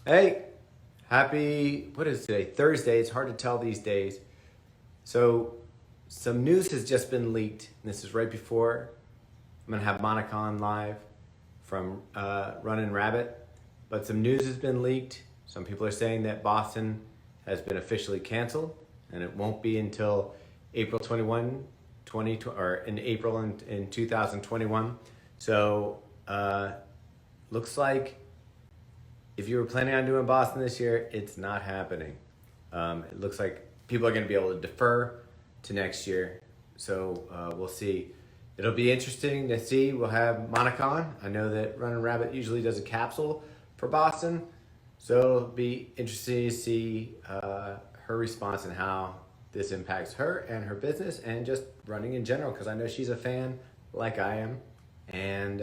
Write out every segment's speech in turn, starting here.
Hey, happy, what is today? Thursday. It's hard to tell these days. So, some news has just been leaked. And this is right before I'm going to have Monica on live from Running Rabbit. But some news has been leaked. Some people are saying that Boston has been officially canceled and it won't be until April 21, 20, or in April in 2021. So, looks like if you were planning on doing Boston this year, it's not happening. It looks like people are going to be able to defer to next year. So we'll see. It'll be interesting to see. We'll have Monica on. I know that Running Rabbit usually does a capsule for Boston. So it'll be interesting to see her response and how this impacts her and her business and just running in general, because I know she's a fan like I am. And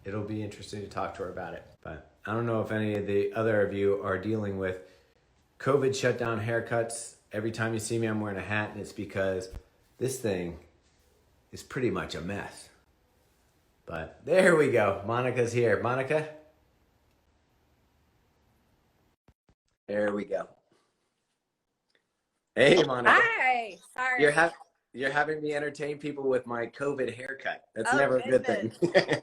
it'll be interesting to talk to her about it. But I don't know if any of the other of you are dealing with COVID shutdown haircuts. Every time you see me, I'm wearing a hat, and it's because this thing is pretty much a mess. But there we go. Monica's here. Monica, there we go. Hey, Monica. Hi. You're Sorry. ha- you're having me entertain people with my COVID haircut. That's Oh never a good goodness. thing.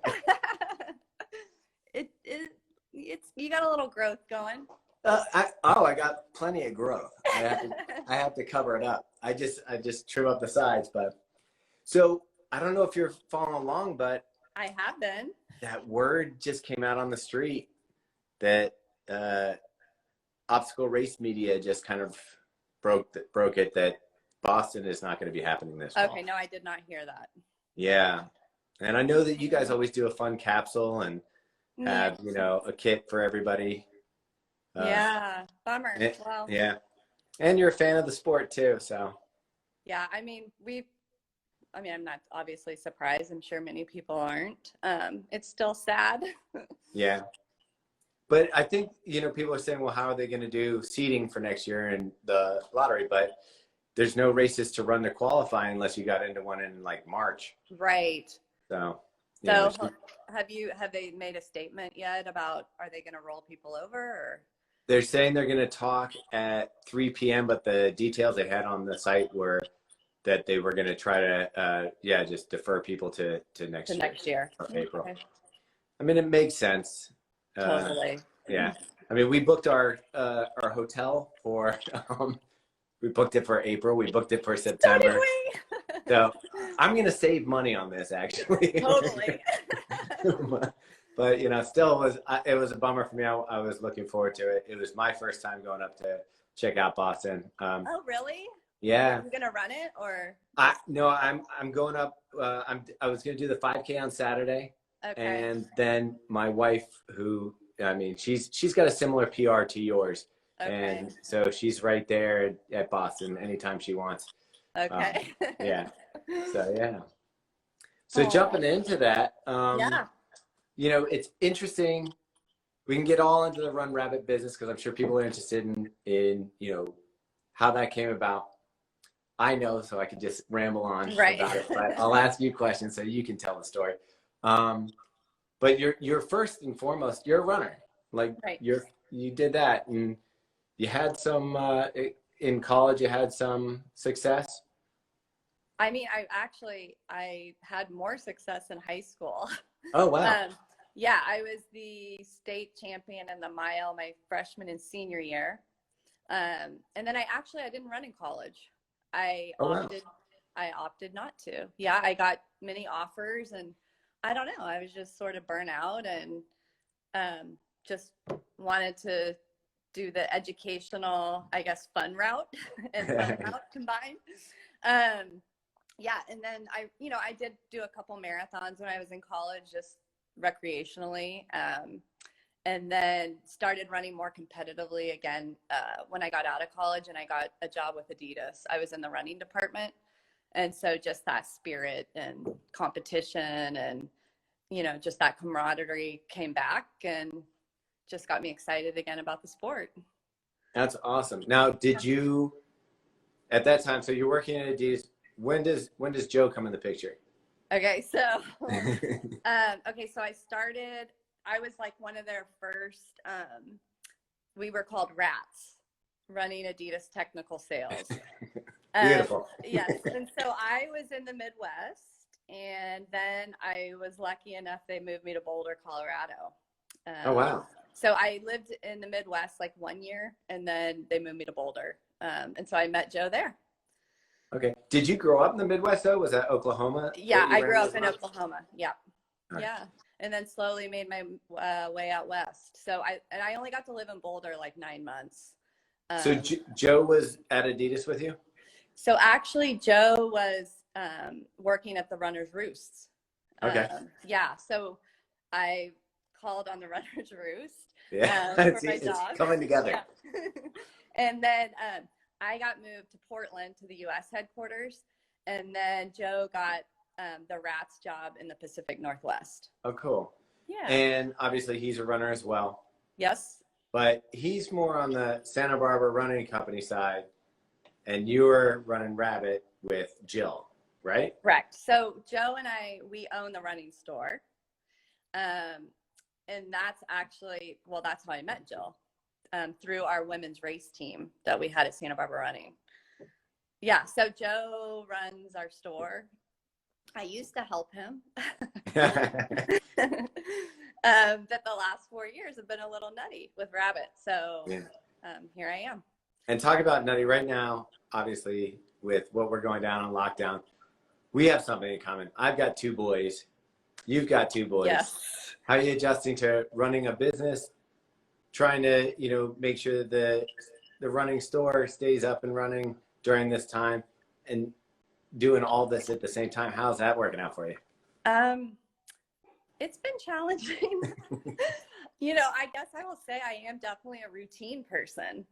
It's you got a little growth going. I got plenty of growth. I have to cover it up. I just trim up the sides, but so I don't know if you're following along, but I have been. that word just came out on the street that obstacle race media just kind of broke it that Boston is not going to be happening this fall. Okay, no, I did not hear that. Yeah, and I know that you guys always do a fun capsule and Yeah. have a kit for everybody. Yeah. Bummer. Eh, Well, yeah, and you're a fan of the sport too, so. yeah, I'm not obviously surprised. I'm sure many people aren't. It's still sad. Yeah. But I think, people are saying, well, how are they going to do seeding for next year in the lottery? But there's no races to run to qualify unless you got into one in like March. Right. So, So have they made a statement yet about, are they going to roll people over or? they're saying they're going to talk at 3 p.m., but the details they had on the site were that they were going to try to, just defer people to next To year. next year. Or April. Okay. I mean, it makes sense. Totally. Yeah. I mean, we booked our hotel for, we booked it for April. We booked it for So did September. we. So I'm going to save money on this, actually. Totally. But still it was a bummer for me. I was looking forward to it. It was my first time going up to check out Boston. Oh, really? Yeah. Are you gonna run it or? No, I'm going up. I was going to do the 5K on Saturday, Okay. and then my wife, who I mean, she's got a similar PR to yours, Okay. and so she's right there at Boston anytime she wants. Okay. Yeah. So yeah. So Oh. jumping into that, Yeah. it's interesting. We can get all into the Run Rabbit business because I'm sure people are interested in how that came about. I know, so I could just ramble on Right. about it, but I'll ask you questions so you can tell the story. But you're first and foremost, you're a runner. Like Right. you did that, and you had some in college. You had some success. I mean, I had more success in high school. Oh wow! Yeah, I was the state champion in the mile my freshman and senior year. And then I didn't run in college. I Oh wow! opted I opted not to. Yeah, I got many offers and I don't know, I was just sort of burnt out and just wanted to do the educational, I guess, fun route and fun route combined. Yeah, and then I did do a couple marathons when I was in college, just recreationally, and then started running more competitively again when I got out of college and I got a job with Adidas. I was in the running department, and so just that spirit and competition and just that camaraderie came back and just got me excited again about the sport. That's awesome. Now, did you at that time? So you're working at Adidas. When does Joe come in the picture? Okay, so I started. I was like one of their first we were called Rats, running Adidas technical sales. Beautiful. Yes. And so I was in the Midwest, and then I was lucky enough they moved me to Boulder, Colorado. Oh, wow. So I lived in the Midwest like 1 year, and then they moved me to Boulder. And so I met Joe there. Okay. Did you grow up in the Midwest, though? Was that Oklahoma? Yeah, I grew up in Oklahoma. Yeah. Right. Yeah. And then slowly made my way out west. So I only got to live in Boulder like 9 months. So Joe was at Adidas with you? So actually, Joe was working at the Runner's Roost. Okay. Yeah. So I called on the Runner's Roost Yeah. for my It's dog. coming together. Yeah. And then I got moved to Portland to the U.S. headquarters. And then Joe got the Rats job in the Pacific Northwest. Oh, cool. Yeah. And obviously he's a runner as well. Yes. But he's more on the Santa Barbara running company side. And you were running Rabbit with Jill, right? Correct. So Joe and we own the running store. And that's actually, well, that's how I met Jill, through our women's race team that we had at Santa Barbara Running. Yeah. So Joe runs our store. I used to help him. But the last 4 years have been a little nutty with Rabbit. So Yeah. Here I am. And talk about nutty right now, obviously, with what we're going down on lockdown. We have something in common. I've got 2 boys. You've got 2 boys. Yes. How are you adjusting to running a business, trying to, make sure that the running store stays up and running during this time, and doing all this at the same time? How's that working out for you? It's been challenging. I guess I will say I am definitely a routine person,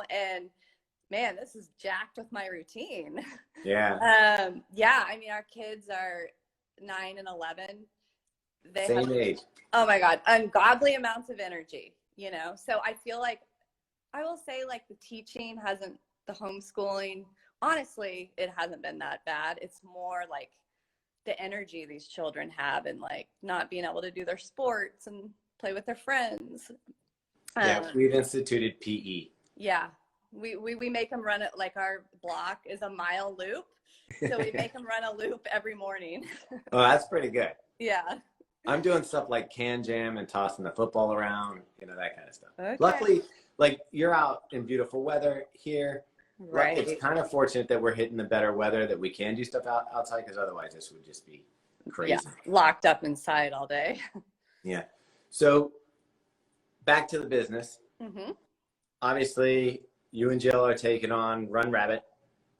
and man, this is jacked with my routine. Yeah. Yeah. I mean, our kids are 9 and 11. They Same have, age. oh my God, ungodly amounts of energy, So I feel like, I will say like the teaching the homeschooling, honestly, it hasn't been that bad. It's more like the energy these children have, and like not being able to do their sports and play with their friends. Yeah, we've instituted PE. Yeah, we make them run it, like our block is a mile loop, so we make them run a loop every morning. Oh, that's pretty good. Yeah. I'm doing stuff like can jam and tossing the football around, that kind of stuff. Okay. Luckily, like, you're out in beautiful weather here. Right. It's kind of fortunate that we're hitting the better weather, that we can do stuff outside, because otherwise this would just be crazy. Yeah, locked up inside all day. Yeah. So back to the business. Mm-hmm. Obviously, you and Jill are taking on Run Rabbit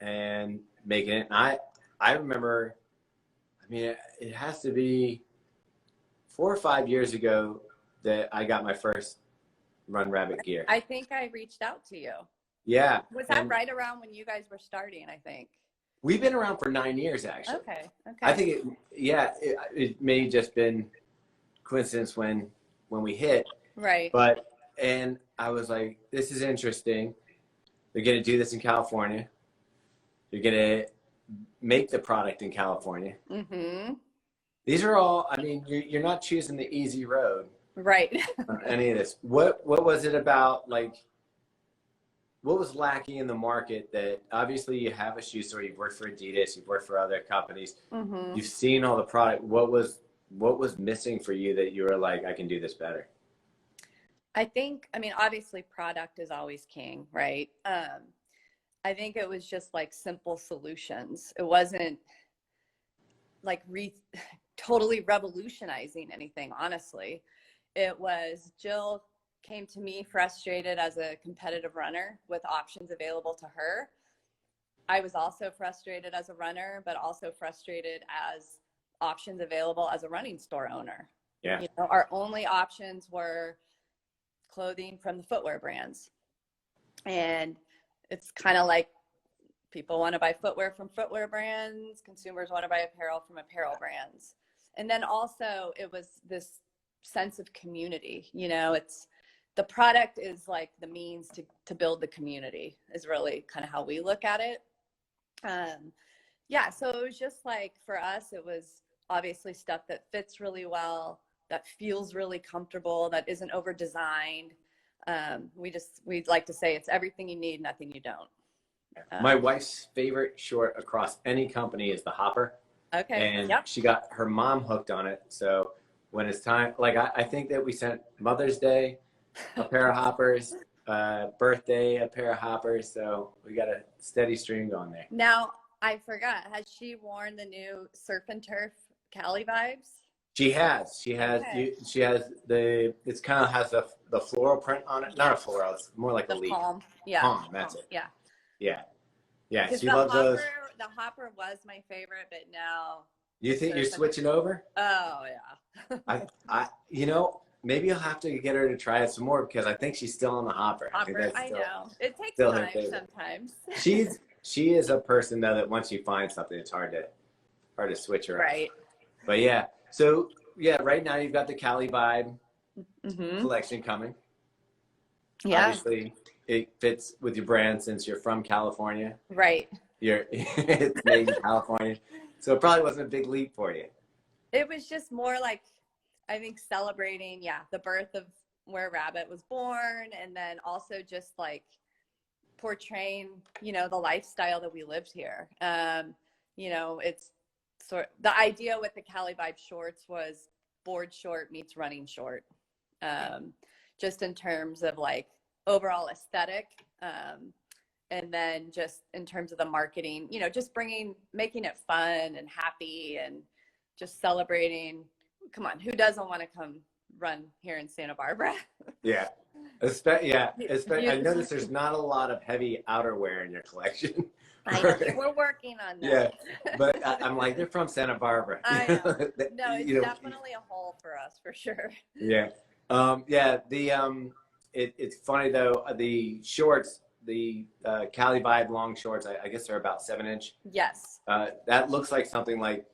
and making it. And I remember, it has to be 4 or 5 years ago that I got my first Run Rabbit gear. I think I reached out to you. Yeah. Was that right around when you guys were starting, I think? We've been around for 9 years, actually. Okay. I think it may just been coincidence when we hit. Right. And I was like, this is interesting. They're going to do this in California. You're going to make the product in California. Mm-hmm. These are all, you're not choosing the easy road. Right. On any of this. What was it about, like, what was lacking in the market that, obviously you have a shoe store, you've worked for Adidas, you've worked for other companies, Mm-hmm. you've seen all the product. What was missing for you that you were like, I can do this better? I think, obviously product is always king, right? I think it was just like simple solutions. It wasn't like totally revolutionizing anything, honestly. It was Jill came to me frustrated as a competitive runner with options available to her. I was also frustrated as a runner, but also frustrated as options available as a running store owner. Yeah. Our only options were clothing from the footwear brands. And it's kind of like people want to buy footwear from footwear brands, consumers want to buy apparel from apparel brands. And then also it was this sense of community. It's the product is like the means to build the community, is really kind of how we look at it. Yeah, so it was just like, for us, it was obviously stuff that fits really well, that feels really comfortable, that isn't over designed. We like to say it's everything you need, nothing you don't. My wife's favorite short across any company is the hopper. Okay. And Yep. she got her mom hooked on it. So when it's time, like I think that we sent Mother's Day a pair of hoppers, birthday a pair of hoppers. So we got a steady stream going there. Now, I forgot, has she worn the new Surf and Turf Cali vibes? She has. She has. Okay. She has the. It's kind of has the floral print on it. Not a floral. It's more like a The leaf. palm. Yeah. Palm. That's Palm. it. Yeah. Yeah. Yeah. Because She loves those. the hopper was my favorite, but now. You think you're switching over? Oh yeah. You know, maybe I'll have to get her to try it some more because I think she's still on the hopper. Hopper, I know. It takes still her time favorite. sometimes. She is a person though that once you find something, it's hard to switch her up. Right. But yeah, so yeah, right now you've got the Cali Vibe collection coming. Yeah. Obviously, it fits with your brand since you're from California. Right. It's made in California, so it probably wasn't a big leap for you. It was just more like, I think, celebrating, the birth of where Rabbit was born, and then also just like portraying, the lifestyle that we lived here. It's the idea with the Cali Vibe shorts was board short meets running short, just in terms of like overall aesthetic. And then just in terms of the marketing, just making it fun and happy and just celebrating. Come on, who doesn't want to come run here in Santa Barbara? Yeah. I noticed there's not a lot of heavy outerwear in your collection. I know, we're working on that. Yeah, but I'm like, they're from Santa Barbara. I know. No, it's definitely a hole for us, for sure. Yeah. It's funny though, the shorts, the Cali Vibe long shorts, I guess they're about 7-inch. Yes. That looks like something like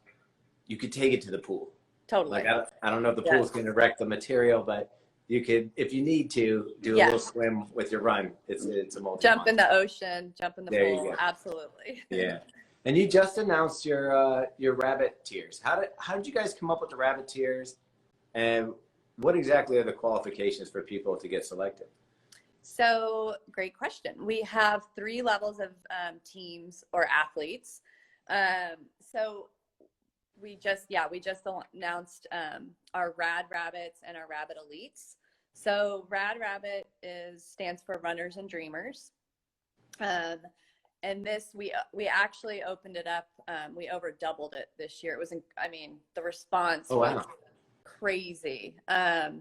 you could take it to the pool. Totally. Like I don't know if the pool's going to wreck the material, but you could, if you need to, do a little swim with your run. It's a multi. Jump in the ocean, jump in the pool. Absolutely. Yeah. And you just announced your rabbit tiers. How did you guys come up with the rabbit tiers, and what exactly are the qualifications for people to get selected? So, great question. We have 3 levels of teams or athletes. So we just announced our Rad Rabbits and our Rabbit Elites. So Rad Rabbit stands for Runners and Dreamers. And this, we actually opened it up. We over doubled it this year. It was, the response was crazy. So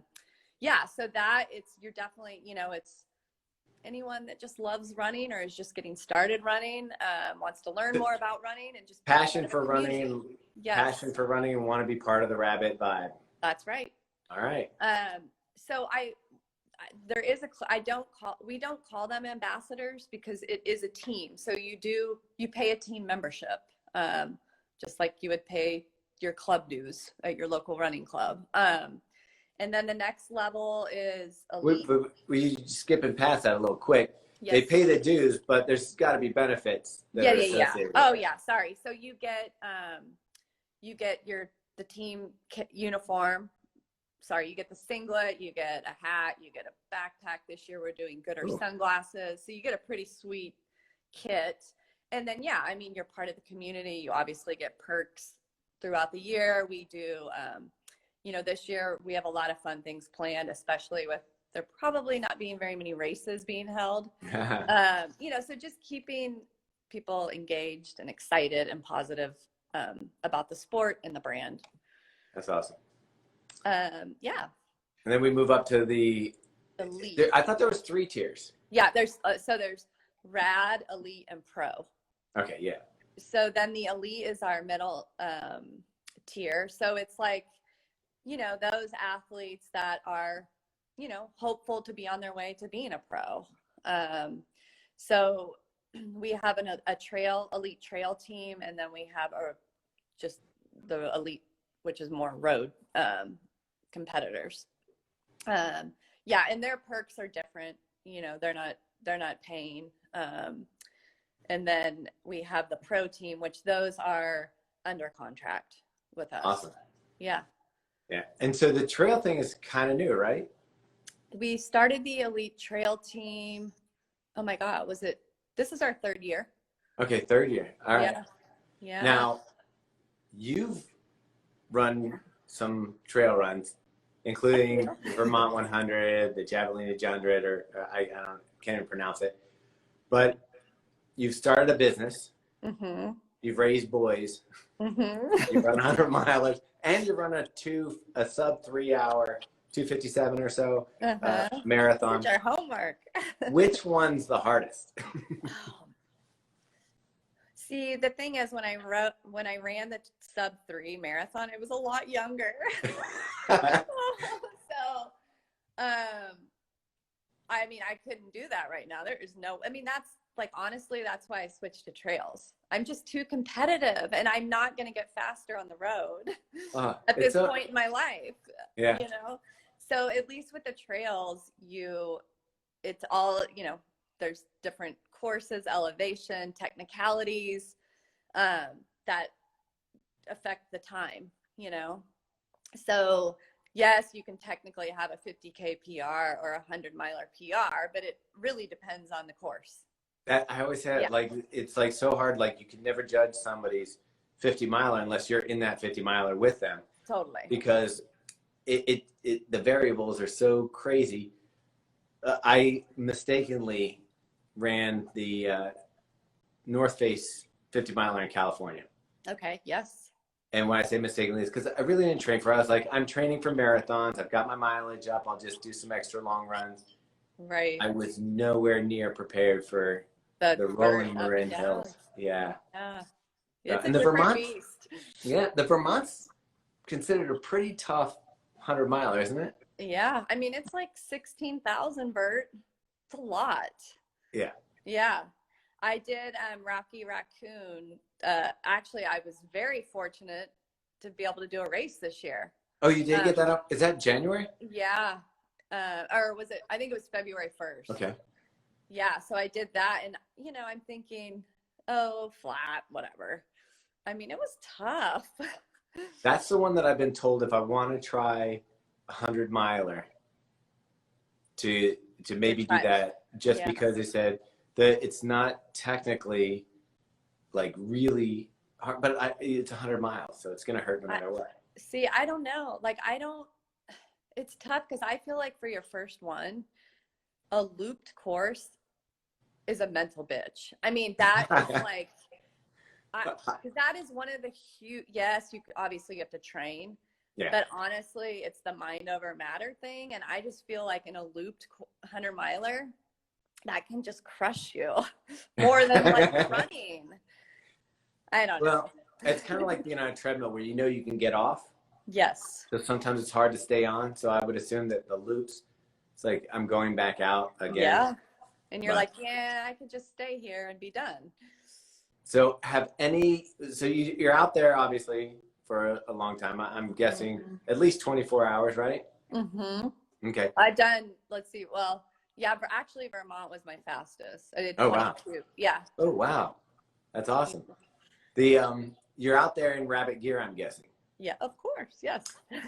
you're definitely, it's anyone that just loves running or is just getting started running, wants to learn more about running and just passion for running. Yes. Passion for running and want to be part of the Rabbit Vibe. That's right. All right. So we don't call them ambassadors because it is a team. So you pay a team membership, just like you would pay your club dues at your local running club. And then the next level is elite. We skipping past that a little quick. Yes. They pay the dues, but there's got to be benefits. Yeah. Oh yeah, sorry. So you get the team uniform. Sorry, you get the singlet, you get a hat, you get a backpack. This year we're doing Gooder sunglasses. So you get a pretty sweet kit. And then, you're part of the community. You obviously get perks throughout the year. We do, this year we have a lot of fun things planned, especially with there probably not being very many races being held. So just keeping people engaged and excited and positive about the sport and the brand. That's awesome. And then we move up to the elite. I thought there was 3 tiers. Yeah, there's Rad, Elite, and Pro. Okay, yeah. So then the Elite is our middle tier. So it's like, those athletes that are, hopeful to be on their way to being a pro. So we have a elite trail team, and then we have just the elite, which is more road competitors. And their perks are different. They're not paying. And then we have the pro team, which those are under contract with us. Awesome. Yeah. Yeah. And so the trail thing is kind of new, right? We started the elite trail team. Oh my God, this is our 3rd year. Okay, 3rd year. All right. Yeah. Yeah. Now, you've run some trail runs, including the Vermont 100, the Javelina 100, or can't even pronounce it. But you've started a business. Mm-hmm. You've raised boys. Mm-hmm. You've run 100 milers, and you run a sub 3 hour, 257 or so marathon. Our homework. Which one's the hardest? Oh. See, the thing is, when I ran the sub 3 marathon, it was a lot younger. So, I mean, I couldn't do that right now. There is that's like, honestly, that's why I switched to trails. I'm just too competitive, and I'm not going to get faster on the road at this point in my life. Yeah. So at least with the trails, it's all, there's different courses, elevation, technicalities that affect the time, So yes, you can technically have a 50K PR or a 100-miler PR, but it really depends on the course. I always say it's like so hard. Like, you can never judge somebody's 50-miler unless you're in that 50-miler with them. Totally. Because the variables are so crazy. I mistakenly ran the North Face 50-miler in California. Okay. Yes. And when I say mistakenly, it's because I really didn't train for it. I was like, I'm training for marathons. I've got my mileage up. I'll just do some extra long runs. Right. I was nowhere near prepared for the rolling Marin hills. Yeah. It's and a the different Vermont, beast. Yeah, the Vermont's considered a pretty tough 100-miler, isn't it? Yeah. I mean, it's like 16,000, Bert. It's a lot. Yeah. Yeah. I did Rocky Raccoon. Actually, I was very fortunate to be able to do a race this year. Oh, you did get that up? Is that January? Yeah. Or was it? I think it was February 1st. Okay. Yeah. So I did that, and I'm thinking, oh, flat, whatever. I mean, it was tough. That's the one that I've been told if I want to try a 100-miler to maybe do that, just because they said that it's not technically like really hard, but it's 100 miles, so it's going to hurt no matter what. See, I don't know. Like, it's tough because I feel like for your first one, a looped course is a mental bitch. I mean, that is like, because that is one of the huge, yes, obviously you have to train, but honestly, it's the mind over matter thing. And I just feel like in a looped 100-miler, that can just crush you more than like running. I don't know. Well, it's kind of like being on a treadmill where you can get off. Yes. So sometimes it's hard to stay on. So I would assume that the loops, it's like I'm going back out again. Yeah. And you're like, yeah, I could just stay here and be done. So you're out there obviously for a long time. I'm guessing at least 24 hours, right? Mm-hmm. Okay. I've done, let's see, well, yeah, but actually Vermont was my fastest. I did 22. Wow. Yeah. Oh, wow. That's awesome. You're out there in rabbit gear, I'm guessing. Yeah, of course. Yes.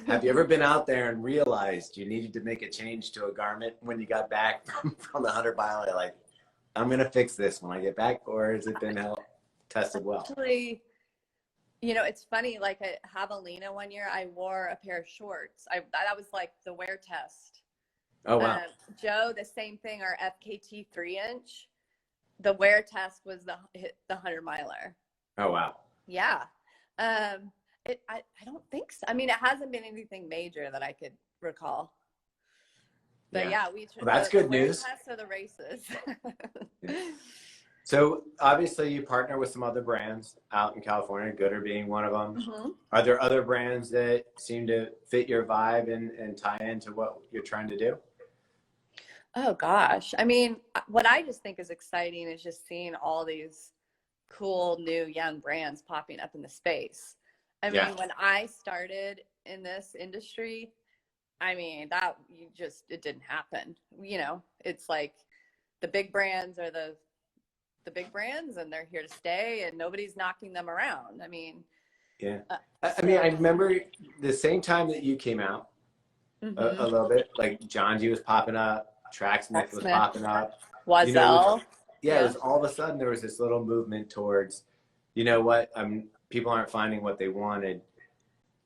Have you ever been out there and realized you needed to make a change to a garment when you got back from the 100-mile? Like, I'm going to fix this when I get back, or has it been tested well? Actually, it's funny, like at Javelina one year, I wore a pair of shorts. That was like the wear test. Oh, wow. Joe, the same thing, our FKT 3-inch, the wear test was the 100-miler. Oh, wow. Yeah. I don't think so. I mean, it hasn't been anything major that I could recall. But that's good news. Tests are the races. So obviously you partner with some other brands out in California, Gooder being one of them. Mm-hmm. Are there other brands that seem to fit your vibe and tie into what you're trying to do? Oh gosh. I mean, what I just think is exciting is just seeing all these cool new young brands popping up in the space. I mean, when I started in this industry, I mean, it didn't happen. It's like the big brands are the big brands, and they're here to stay, and nobody's knocking them around. I mean, I remember the same time that you came out, Mm-hmm. a little bit. Like John G was popping up, Tracksmith was Smith, popping up. You know, it was, Wazell. yeah, it Yeah. was all of a sudden there was this little movement towards, you know what, people aren't finding what they wanted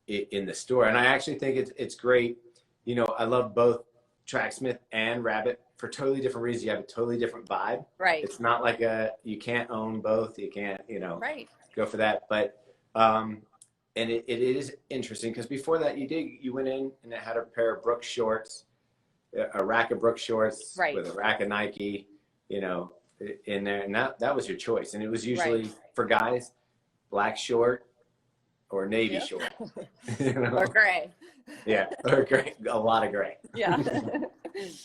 in the store. And I actually think it's great. You know, I love both Tracksmith and Rabbit for totally different reasons. You have a totally different vibe. Right. It's not like you can't own both. You can't, Right. go for that. But, and it is interesting because before that you went in and it had a pair of Brooks shorts, a rack of Brooks shorts Right. with a rack of Nike, in there. And that was your choice. And it was usually Right. for guys, black short or navy Yep. short, Or gray. Yeah, or gray, a lot of gray. Yeah.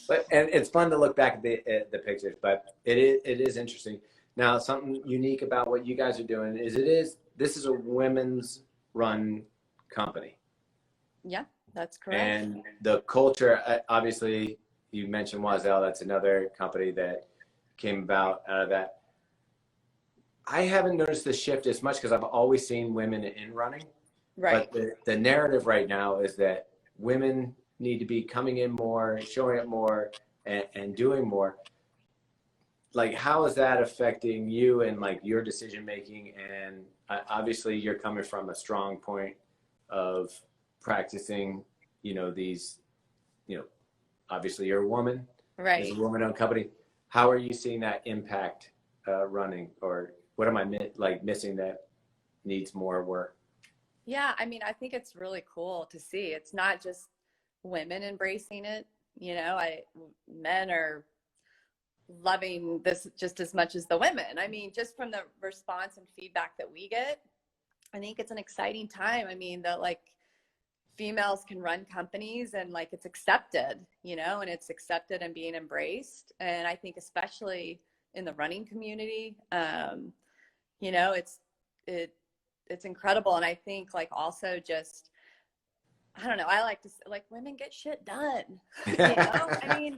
But and it's fun to look back at the pictures, but it is interesting. Now, something unique about what you guys are doing is this is a women's run company, Yeah, that's correct. and the culture. Obviously, you mentioned Wazell. That's another company that came about out of that. I haven't noticed the shift as much because I've always seen women in running. Right. But the narrative right now is that women need to be coming in more, showing up more, and doing more. Like, how is that affecting you and like your decision making? And obviously, you're coming from a strong point of practicing. These. Obviously, you're a woman. It's a Right. woman-owned company. How are you seeing that impact running, or what am I missing that needs more work? Yeah, I mean, I think it's really cool to see. It's not just women embracing it. Men are loving this just as much as the women. I mean, just from the response and feedback that we get, I think it's an exciting time. I mean, that like females can run companies and like it's accepted, and it's accepted and being embraced. And I think especially in the running community, it's incredible. And I think like also just, I don't know, I like to like women get shit done. I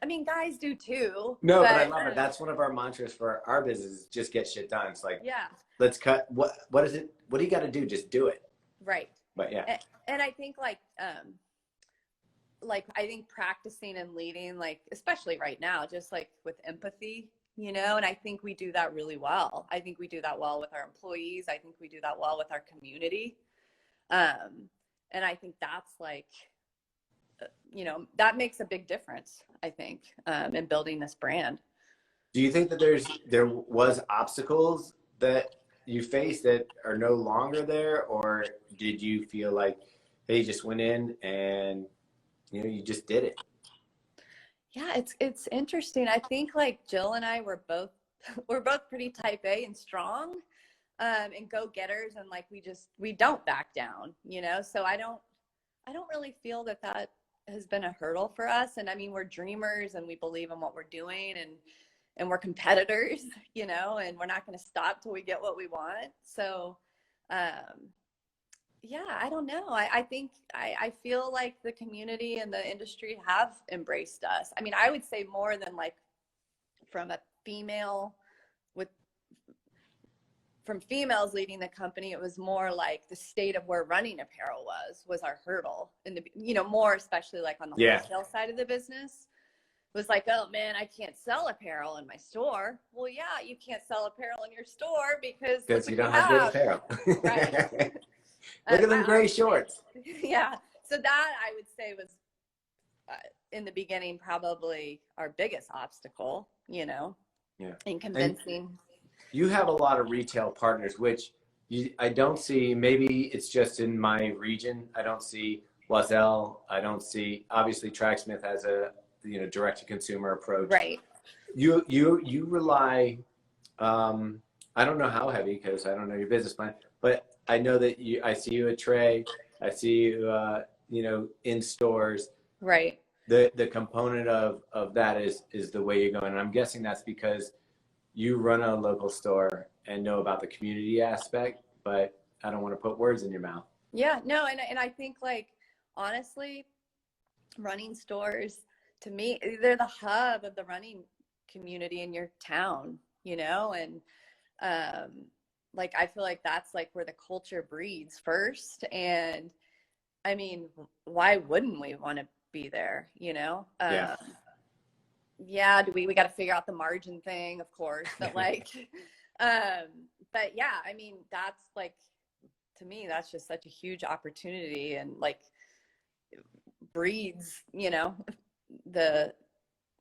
mean, guys do too. No, but I But love it. That's one of our mantras for our business is just get shit done. It's like, yeah, let's cut. What is it? What do you got to do? Just do it. right. But yeah. And I think I think practicing and leading, like especially right now, just like with empathy, and I think we do that really well. I think we do that well with our employees. I think we do that well with our community. And I think that's like, that makes a big difference, I think, in building this brand. Do you think that there was obstacles that you faced that are no longer there, or did you feel like, hey, you just went in and you just did it? Yeah, it's interesting. I think like Jill and I were both we're both pretty type A and strong, and go-getters, and like we don't back down, So I don't really feel that has been a hurdle for us. And I mean, we're dreamers and we believe in what we're doing, and we're competitors, and we're not going to stop till we get what we want. So, yeah, I don't know. I think I feel like the community and the industry have embraced us. I mean, I would say more than like from a female from females leading the company, it was more like the state of where running apparel was our hurdle. And more especially like on the wholesale side of the business, it was like, oh man, I can't sell apparel in my store. Well, yeah, you can't sell apparel in your store because you don't have good apparel. Right. Look at them gray shorts. Yeah. So that I would say was in the beginning probably our biggest obstacle, in convincing. And you have a lot of retail partners, which I don't see. Maybe it's just in my region. I don't see Wazell. I don't see, obviously Tracksmith has a direct to consumer approach. Right. You rely. I don't know how heavy because I don't know your business plan, but I know that I see you at Trey. I see you, in stores. Right. The component of that is the way you're going, and I'm guessing that's because you run a local store and know about the community aspect, but I don't want to put words in your mouth. Yeah, no, and I think like honestly, running stores to me, they're the hub of the running community in your town, and like I feel like that's like where the culture breeds first. And I mean, why wouldn't we want to be there, you know? Yeah. Yeah, we got to figure out the margin thing, of course, but like, but yeah, I mean, that's like, to me, that's just such a huge opportunity, and like breeds, you know, the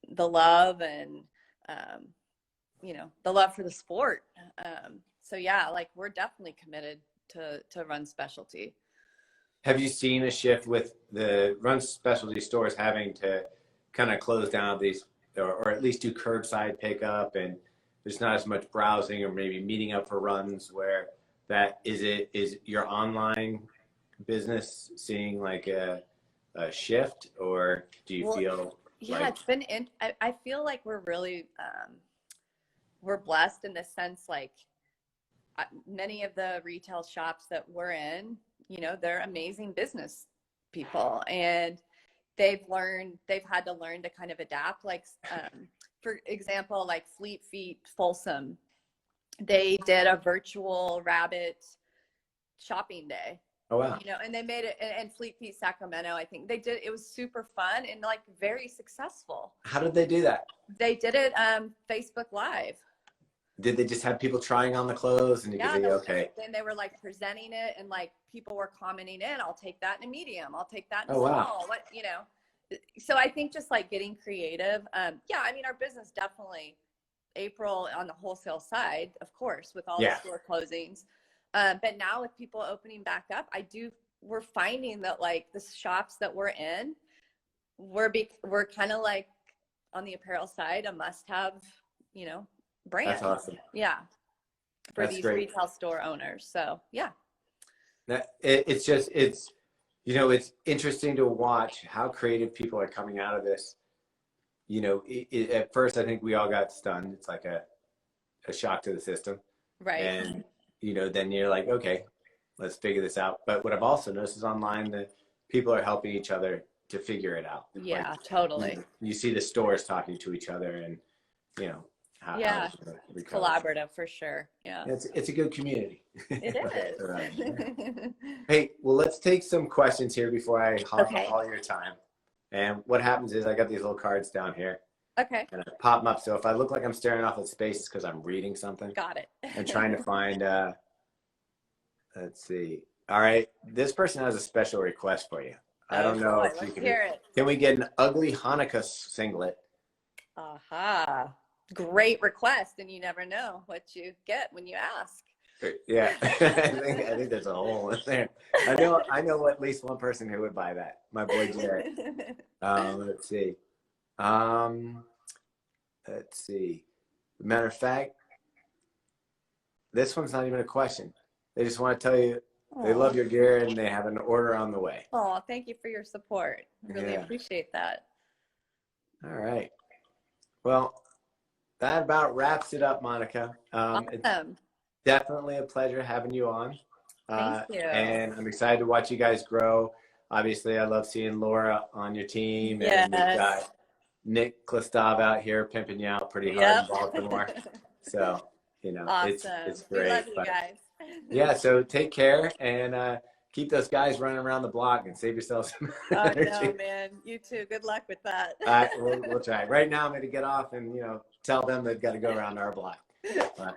love, and you know, the love for the sport. So yeah, like we're definitely committed to run specialty. Have you seen a shift with the run specialty stores having to kind of close down these, or at least do curbside pickup, and there's not as much browsing or maybe meeting up for runs, where that is your online business seeing like a shift, or do you Well, feel yeah, like it's been I feel like we're really we're blessed in the sense, like many of the retail shops that we're in, you know, they're amazing business people, and they've had to learn to kind of adapt. Like, for example, like Fleet Feet Folsom, they did a virtual rabbit shopping day, oh wow, you know, and they made it, and Fleet Feet Sacramento, I think they did, it was super fun and like very successful. how did they do that? They did it Facebook Live. Did they just have people trying on the clothes and you could Yeah, be okay? then they were like presenting it, and like people were commenting in, I'll take that in a medium, I'll take that in Oh a wow. small, what, you know. So I think just like getting creative. Yeah, I mean, our business definitely, April on the wholesale side, of course, with all the store closings. But now with people opening back up, we're finding that like the shops that we're in, we're kind of like on the apparel side, a must-have, you know, brand. That's awesome. Yeah, for That's these great. retail store owners. So yeah. It's you know, it's interesting to watch how creative people are coming out of this. You know, at first I think we all got stunned. It's like a shock to the system. Right. And, you know, then you're like, okay, let's figure this out. But what I've also noticed is online that people are helping each other to figure it out. Yeah, like, totally. You see the stores talking to each other, and, you know, how it's collaborative for sure. Yeah. It's a good community. It is. Hey, well, let's take some questions here before I hog Okay. all your time. And what happens is I got these little cards down here. Okay. And I pop them up. So if I look like I'm staring off at space, it's because I'm reading something. Got it. And trying to find, let's see. All right. This person has a special request for you. I don't know if you can hear it. Can we get an ugly Hanukkah singlet? Aha. Great request. And you never know what you get when you ask. Yeah. I think there's a hole in there. I know at least one person who would buy that. My boy Jared. Let's see. Let's see. Matter of fact, this one's not even a question. They just want to tell you they love your gear and they have an order on the way. Oh, thank you for your support. I really appreciate that. All right. Well, that about wraps it up, Monica. Awesome. It's definitely a pleasure having you on. Thank you. And I'm excited to watch you guys grow. Obviously, I love seeing Laura on your team. Yes. And we've got Nick Klistov out here pimping you out pretty hard in Baltimore. So, you know, awesome. it's great. We love you guys. Yeah, so take care and keep those guys running around the block and save yourselves some energy. Oh, no, man. You too. Good luck with that. We'll try. Right now, I'm going to get off and, you know, tell them they've got to go around our block.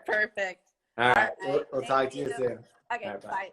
Perfect. All right. We'll talk to you soon. Okay, bye.